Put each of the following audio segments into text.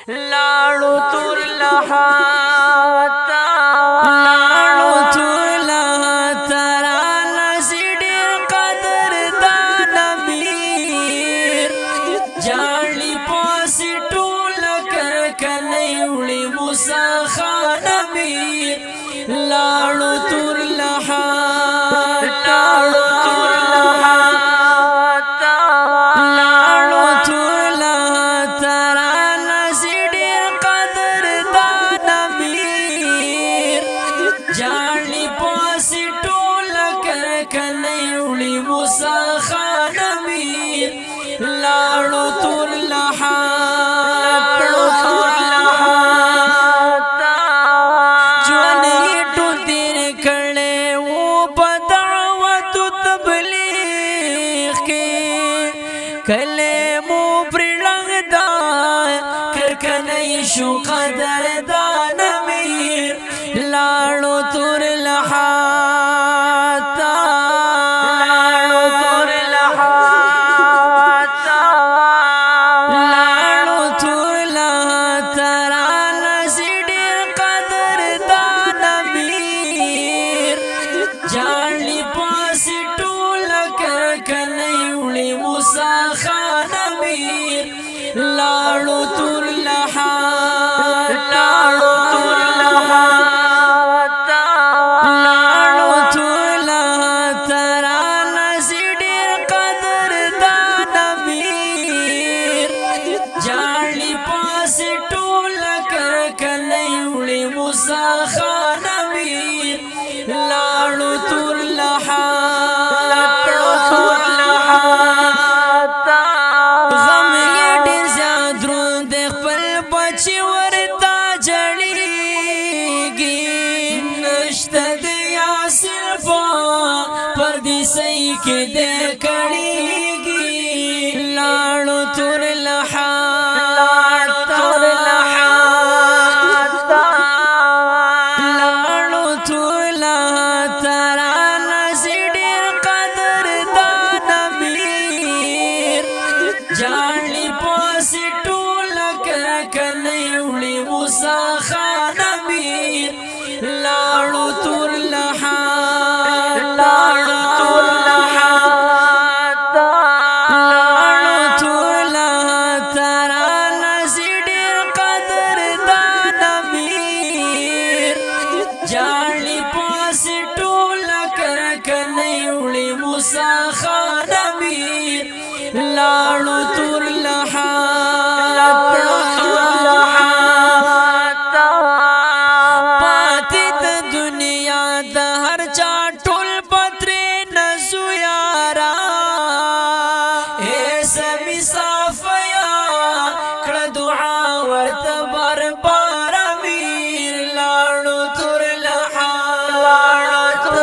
لاړو تور لحاتا لاړو تور لحاتا رالسی ډیر قدر دان امیر جاړي پاسې ټول کرکنۍ وړي موسی خان امیر لاړو تور لحاتا لاړو تور لحاتا لاړو تور لحاتا رالسی ډیر قدر دان امیر جاړي پاسې ټول کرکنۍ وړي موسی خان امیر لاړو تور لحاتا ژوند یې ټول تېر کړی و په دعوت تبلیغ کې کلی مو پرې ړنګ دا کرکنۍ شو قدردان امیر لاړو تور لحاتا لاړو تور لحاتا لاړو تور لحاتا رالسی ډیر قدردان امیر جاړي پاسې ټول کرکنۍ وړي موسی خان امیر لاړو تور لحاتا لاړو تور لحاتا لاړو تور لحاتا رالسی ډیر قدردان امیر جاړي پاسې ټول کرکنۍ وړي موسی خان امیر لاړو تور لحاتا غم یې ډېر زیات دروند دی خپل بچي ورته جړېږي نشته د یاسر په پردیسۍ کې دی کړېږي لاړو تور لحاتا لاړو تور لحاتا رالسی ډیر قدردان امیر جاړي پاسې ټول کرکنۍ وړي موسی خان امیر لاړو تور لحاتا لاړو تور لحاتا لاړو تور لحاتا رالسی ډیر قدردان امیر جاړي پاسې ټول کرکنۍ وړي موسی خان امیر لاړو تور لحاتا پاتې د دنیا د هر چا ټول پترې نزو یارا اے سمي صافیا کړه دعا ورته بربار امیر لاړو تور لحاتا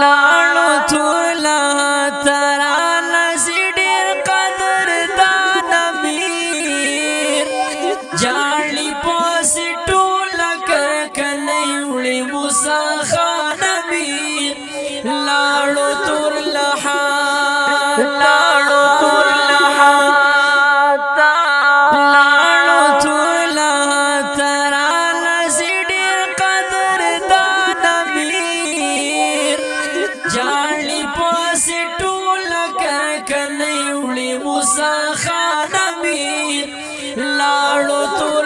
لاړو تور لحاتا رالسی ډیر قدردان امیر جاړي پاسې ټول کرکنۍ وړي موسی خان امیر لاړو تور لحاتا لاړو تور لحاتا لاړو تور لحاتا رالسی ډیر قدردان امیر جاړي پاسې ټول کرکنۍ وړي موسی خان امیر لاړو تور